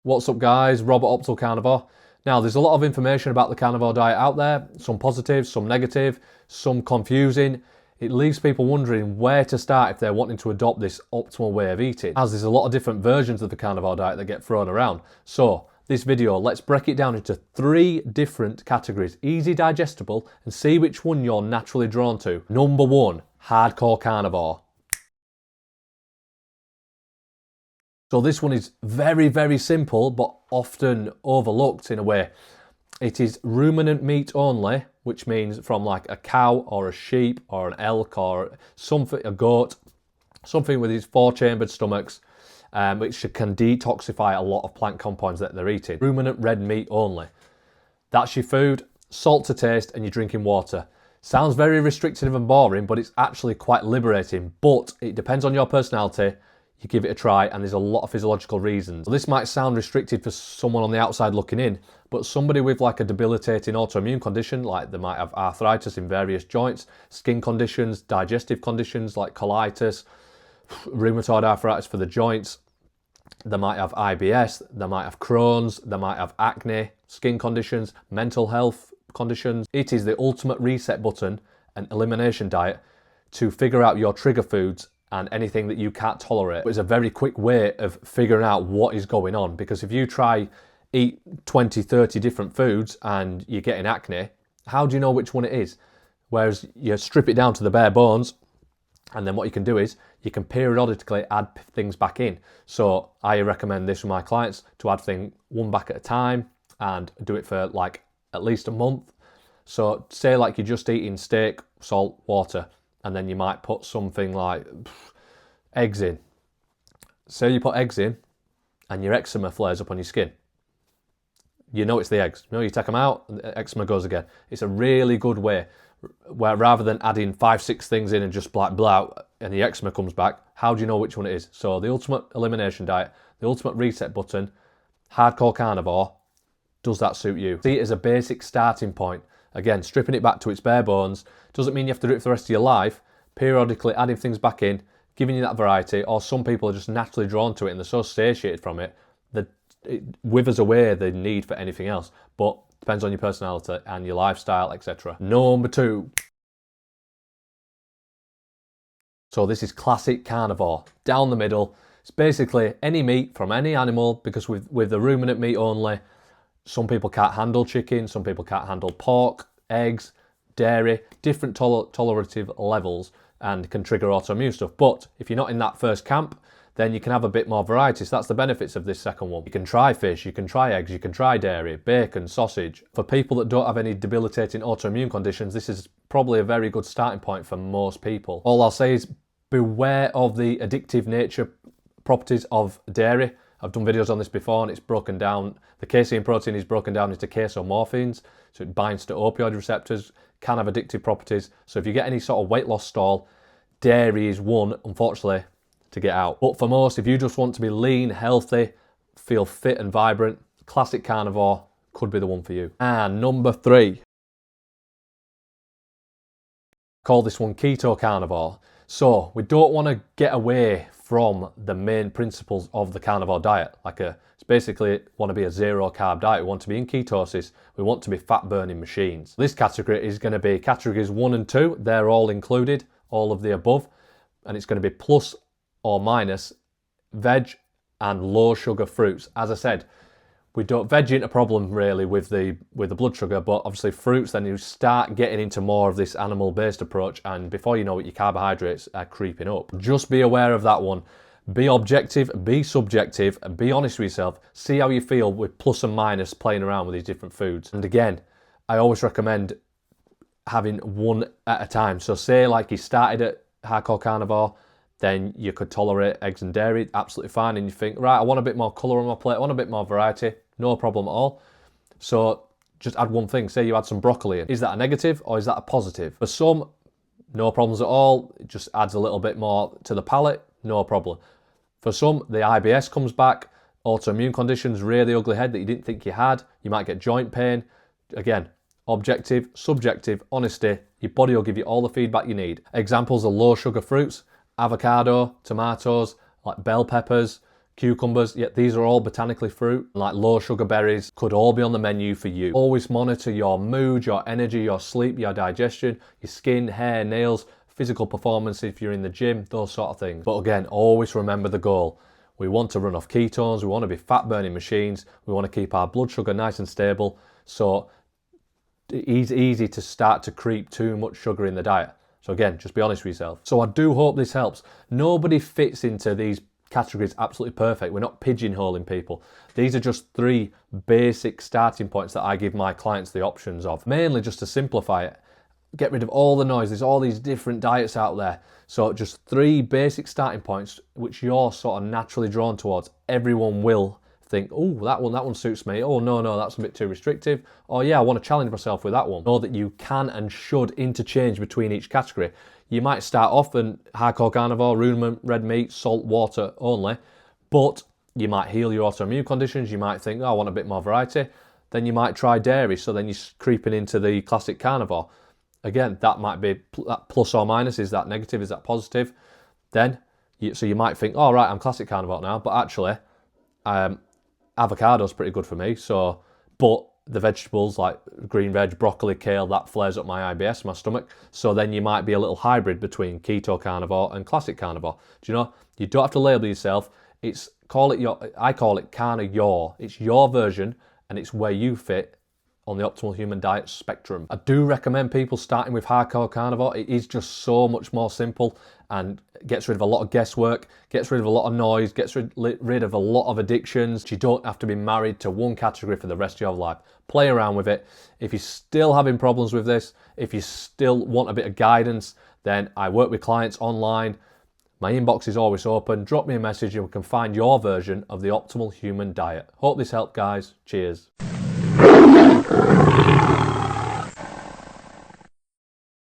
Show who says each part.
Speaker 1: What's up guys, Robert Optal Carnivore. Now there's a lot of information about the carnivore diet out there, some positive, some negative, some confusing. It leaves people wondering where to start if they're wanting to adopt this optimal way of eating, as there's a lot of different versions of the carnivore diet that get thrown around. So this video, let's break it down into 3 different categories, easy digestible, and see which one you're naturally drawn to. Number 1, hardcore carnivore. So this one is very, very simple, but often overlooked in a way. It is ruminant meat only, which means from like a cow or a sheep or an elk or something, a goat, something with these 4-chambered stomachs, which can detoxify a lot of plant compounds that they're eating. Ruminant red meat only. That's your food, salt to taste, and you're drinking water. Sounds very restrictive and boring, but it's actually quite liberating. But it depends on your personality. You give it a try, and there's a lot of physiological reasons. So this might sound restricted for someone on the outside looking in, but somebody with like a debilitating autoimmune condition, like they might have arthritis in various joints, skin conditions, digestive conditions like colitis, rheumatoid arthritis for the joints, they might have IBS, they might have Crohn's, they might have acne, skin conditions, mental health conditions. It is the ultimate reset button and elimination diet to figure out your trigger foods and anything that you can't tolerate. It's a very quick way of figuring out what is going on, because if you try eat 20, 30 different foods and you're getting acne, how do you know which one it is? Whereas you strip it down to the bare bones, and then what you can do is you can periodically add things back in. So I recommend this for my clients, to add one back at a time and do it for like at least a month. So say like you're just eating steak, salt, water, and then you might put something like eggs in. Say you put eggs in and your eczema flares up on your skin. You know it's the eggs. You take them out and the eczema goes again. It's a really good way, where rather than adding 5-6 things in and just black out and the eczema comes back, how do you know which one it is? So the ultimate elimination diet, the ultimate reset button, hardcore carnivore, does that suit you? See it as a basic starting point. Again, stripping it back to its bare bones. Doesn't mean you have to do it for the rest of your life. Periodically adding things back in, giving you that variety, or some people are just naturally drawn to it and they're so satiated from it that it withers away the need for anything else. But depends on your personality and your lifestyle, etc. Number 2. So this is classic carnivore, down the middle. It's basically any meat from any animal, because with the ruminant meat only, some people can't handle chicken, some people can't handle pork, eggs, dairy, different tolerative levels, and can trigger autoimmune stuff. But if you're not in that first camp, then you can have a bit more variety. So that's the benefits of this second one. You can try fish, you can try eggs, you can try dairy, bacon, sausage. For people that don't have any debilitating autoimmune conditions, this is probably a very good starting point for most people. All I'll say is beware of the addictive nature properties of dairy. I've done videos on this before and it's broken down. The casein protein is broken down into casomorphins, so it binds to opioid receptors, can have addictive properties. So if you get any sort of weight loss stall, dairy is one, unfortunately, to get out. But for most, if you just want to be lean, healthy, feel fit and vibrant, classic carnivore could be the one for you. And number 3, call this one keto carnivore. So we don't want to get away from the main principles of the carnivore diet. It's basically want to be a 0 carb diet. We want to be in ketosis. We want to be fat burning machines. This category is going to be categories 1 and 2. They're all included, all of the above. And it's going to be plus or minus veg and low sugar fruits. As I said, veg ain't a problem really with the blood sugar, but obviously fruits, then you start getting into more of this animal-based approach, and before you know it, your carbohydrates are creeping up. Just be aware of that one. Be objective, be subjective, and be honest with yourself. See how you feel with plus and minus playing around with these different foods. And again, I always recommend having one at a time. So say like you started at hardcore carnivore, then you could tolerate eggs and dairy, absolutely fine, and you think, right, I want a bit more colour on my plate, I want a bit more variety, no problem at all. So just add one thing. Say you add some broccoli in. Is that a negative or is that a positive? For some, no problems at all. It just adds a little bit more to the palate, no problem. For some, the IBS comes back, autoimmune conditions rear the ugly head that you didn't think you had. You might get joint pain. Again, objective, subjective, honesty. Your body will give you all the feedback you need. Examples of low sugar fruits: avocado, tomatoes, like bell peppers, cucumbers, yeah, these are all botanically fruit, like low sugar berries, could all be on the menu for you. Always monitor your mood, your energy, your sleep, your digestion, your skin, hair, nails, physical performance if you're in the gym, those sort of things. But again, always remember the goal. We want to run off ketones, we want to be fat burning machines, we want to keep our blood sugar nice and stable, so it's easy to start to creep too much sugar in the diet. So again, just be honest with yourself. So I do hope this helps. Nobody fits into these categories absolutely perfect. We're not pigeonholing people. These are just 3 basic starting points that I give my clients the options of, mainly just to simplify it. Get rid of all the noise. There's all these different diets out there. So just 3 basic starting points which you're sort of naturally drawn towards. Everyone will think, oh, that one suits me. Oh, no, that's a bit too restrictive. Oh yeah, I want to challenge myself with that one. Know that you can and should interchange between each category. You might start off in hardcore carnivore, ruminant, red meat, salt, water only, but you might heal your autoimmune conditions. You might think, oh, I want a bit more variety. Then you might try dairy, so then you're creeping into the classic carnivore. Again, that might be that plus or minus. Is that negative? Is that positive? Then, so you might think, all right, I'm classic carnivore now, but actually, avocado's pretty good for me. So, but the vegetables like green veg, broccoli, kale, that flares up my IBS, my stomach. So then you might be a little hybrid between keto carnivore and classic carnivore. Do you know? You don't have to label yourself. I call it carnivore. It's your version, and it's where you fit on the optimal human diet spectrum. I do recommend people starting with hardcore carnivore. It is just so much more simple and gets rid of a lot of guesswork, gets rid of a lot of noise, gets rid of a lot of addictions. You don't have to be married to one category for the rest of your life. Play around with it. If you're still having problems with this, if you still want a bit of guidance, then I work with clients online. My inbox is always open. Drop me a message and we can find your version of the optimal human diet. Hope this helped, guys. Cheers.